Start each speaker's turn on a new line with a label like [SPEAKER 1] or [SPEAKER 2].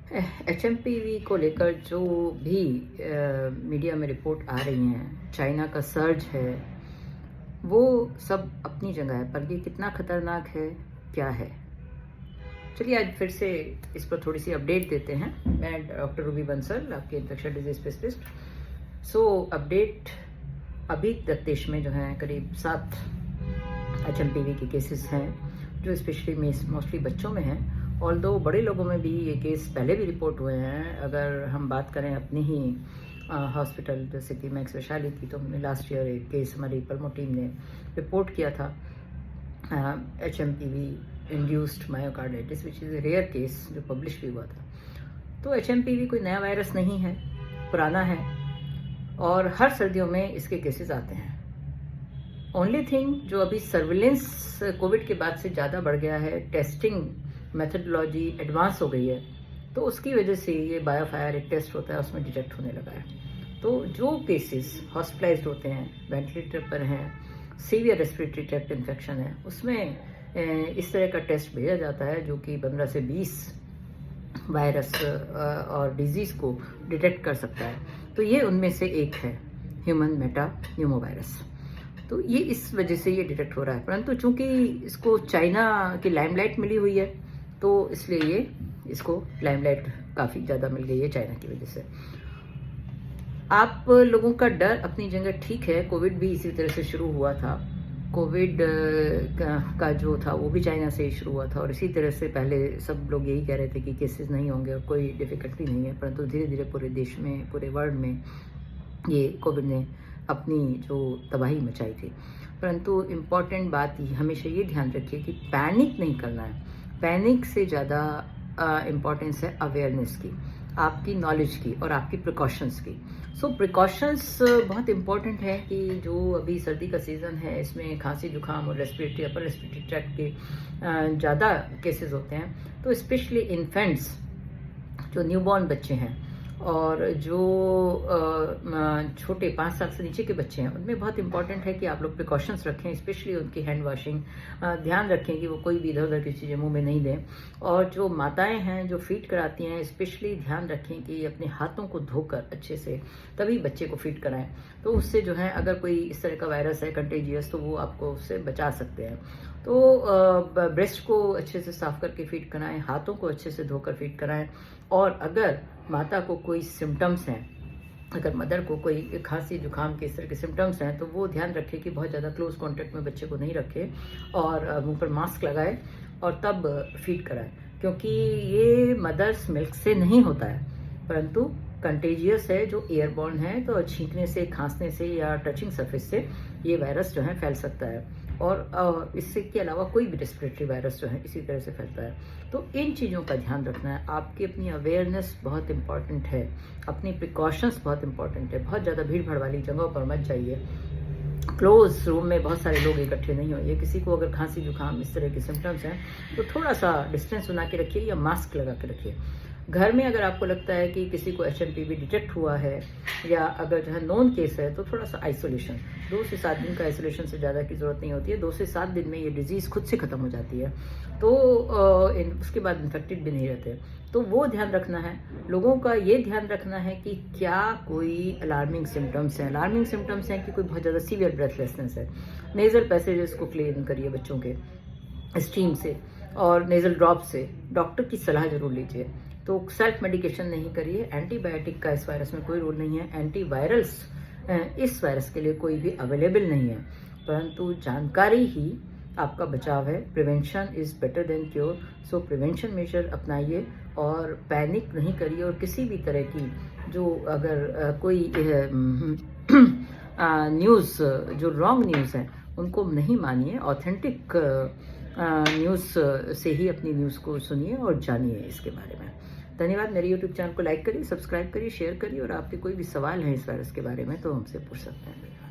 [SPEAKER 1] HMPV को लेकर जो भी मीडिया में रिपोर्ट आ रही हैं, चाइना का सर्ज है, वो सब अपनी जगह है, पर ये कितना खतरनाक है, क्या है। चलिए आज फिर से इस पर थोड़ी सी अपडेट देते हैं। मैं डॉक्टर रूबी बंसल, आपके इन्फेक्शन डिजीज स्पेशलिस्ट। अपडेट अभी तक देश में जो है करीब 7 एचएमपीवी के केसेस हैं, जो स्पेशली मोस्टली बच्चों में हैं। ऑल्दो बड़े लोगों में भी ये केस पहले भी रिपोर्ट हुए हैं। अगर हम बात करें अपनी ही हॉस्पिटल जैसे कि मैक्स वैशाली की, तो हमने लास्ट ईयर एक केस हमारी पल्मो टीम ने रिपोर्ट किया था, HMPV induced myocarditis, which is a rare case जो पब्लिश भी हुआ था। तो एचएमपीवी कोई नया वायरस नहीं है, पुराना है, और हर सर्दियों में इसके केसेस आते हैं। ओनली थिंग जो अभी सर्विलेंस कोविड के बाद से ज़्यादा बढ़ गया है, टेस्टिंग मेथडोलॉजी एडवांस हो गई है, तो उसकी वजह से ये बायोफायर एक टेस्ट होता है, उसमें डिटेक्ट होने लगा है। तो जो केसेस हॉस्पिटलाइज्ड होते हैं, वेंटिलेटर पर हैं, सीवियर रेस्पिरेटरी ट्रैक्ट इन्फेक्शन है, उसमें इस तरह का टेस्ट भेजा जाता है जो कि 15 से 20 वायरस और डिजीज़ को डिटेक्ट कर सकता है। तो ये उनमें से एक है, ह्यूमन मेटा न्यूमोवायरस। तो ये इस वजह से ये डिटेक्ट हो रहा है, परंतु चूंकि इसको चाइना की लाइमलाइट मिली हुई है, तो इसलिए ये इसको लाइमलाइट काफ़ी ज़्यादा मिल गई है चाइना की वजह से। आप लोगों का डर अपनी जगह ठीक है, कोविड भी इसी तरह से शुरू हुआ था। कोविड का जो था वो भी चाइना से ही शुरू हुआ था, और इसी तरह से पहले सब लोग यही कह रहे थे कि केसेस नहीं होंगे और कोई डिफिकल्टी नहीं है, परंतु धीरे धीरे पूरे देश में, पूरे वर्ल्ड में ये कोविड ने अपनी जो तबाही मचाई थी। परंतु इम्पॉर्टेंट बात हमेशा ये ध्यान रखिए कि पैनिक नहीं करना है। पैनिक से ज़्यादा इम्पॉर्टेंस है अवेयरनेस की, आपकी नॉलेज की और आपकी प्रिकॉशंस की। प्रिकॉशंस बहुत इम्पॉर्टेंट है कि जो अभी सर्दी का सीज़न है, इसमें खांसी जुकाम और रेस्पिरेटरी अपर रेस्पिरेटरी ट्रैक्ट के ज़्यादा केसेस होते हैं। तो स्पेशली इन्फेंट्स, जो न्यूबॉर्न बच्चे हैं और जो छोटे 5 साल से नीचे के बच्चे हैं, उनमें बहुत इंपॉर्टेंट है कि आप लोग प्रिकॉशंस रखें, स्पेशली उनकी हैंड वॉशिंग, ध्यान रखें कि वो कोई भी इधर उधर की चीज़ें मुंह में नहीं दें। और जो माताएं हैं जो फीड कराती हैं, स्पेशली ध्यान रखें कि अपने हाथों को धोकर अच्छे से तभी बच्चे को फीड कराएं। तो उससे जो है अगर कोई इस तरह का वायरस है कंटेजियस, तो वो आपको उससे बचा सकते हैं। तो ब्रेस्ट को अच्छे से साफ करके फीड कराएं, हाथों को अच्छे से धोकर फीड कराएं। और अगर माता को कोई सिम्टम्स हैं, अगर मदर को कोई खांसी जुकाम के इस तरह के सिम्टम्स हैं, तो वो ध्यान रखें कि बहुत ज़्यादा क्लोज कांटेक्ट में बच्चे को नहीं रखें और मुंह पर मास्क लगाए और तब फीड कराएं, क्योंकि ये मदर्स मिल्क से नहीं होता है, परंतु कंटेजियस है, जो एयरबॉर्न है। तो छींकने से, खांसने से या टचिंग सरफेस से ये वायरस जो है फैल सकता है, और इससे के अलावा कोई भी रेस्पिरेटरी वायरस जो है इसी तरह से फैलता है। तो इन चीज़ों का ध्यान रखना है। आपकी अपनी अवेयरनेस बहुत इंपॉर्टेंट है, अपनी प्रिकॉशंस बहुत इंपॉर्टेंट है। बहुत ज़्यादा भीड़ भाड़ वाली जगहों पर मत जाइए, क्लोज रूम में बहुत सारे लोग इकट्ठे नहीं होइए। किसी को अगर खांसी जुकाम इस तरह के सिम्टम्स हैं, तो थोड़ा सा डिस्टेंस बना के रखिए या मास्क लगा के रखिए। घर में अगर आपको लगता है कि किसी को एचएमपीवी डिटेक्ट हुआ है, या अगर जो है नॉन केस है, तो थोड़ा सा आइसोलेशन, 2 से 7 दिन का आइसोलेशन से ज़्यादा की ज़रूरत नहीं होती है। 2 से 7 दिन में ये डिजीज़ खुद से ख़त्म हो जाती है, तो उसके बाद इन्फेक्टेड भी नहीं रहते। तो वो ध्यान रखना है। लोगों का ये ध्यान रखना है कि क्या कोई अलार्मिंग सिम्टम्स हैं। अलार्मिंग सिम्टम्स हैं कि कोई बहुत ज़्यादा सीवियर ब्रेथलेसनेस है। नेज़ल पैसेजेस को क्लीन करिए बच्चों के स्टीम से और नेज़ल ड्रॉप से। डॉक्टर की सलाह जरूर लीजिए। तो सेल्फ मेडिकेशन नहीं करिए। एंटीबायोटिक का इस वायरस में कोई रोल नहीं है। एंटीवायरल्स इस वायरस के लिए कोई भी अवेलेबल नहीं है, परंतु जानकारी ही आपका बचाव है। Prevention is better than cure. So prevention measure अपनाइए और पैनिक नहीं करिए। और किसी भी तरह की जो अगर कोई न्यूज़ जो रॉन्ग न्यूज़ है, उनको नहीं मानिए। ऑथेंटिक न्यूज़ से ही अपनी न्यूज़ को सुनिए और जानिए इसके बारे में। धन्यवाद। मेरे यूट्यूब चैनल को लाइक करिए, सब्सक्राइब करिए, शेयर करिए, और आपके कोई भी सवाल हैं इस वायरस के बारे में तो हमसे पूछ सकते हैं।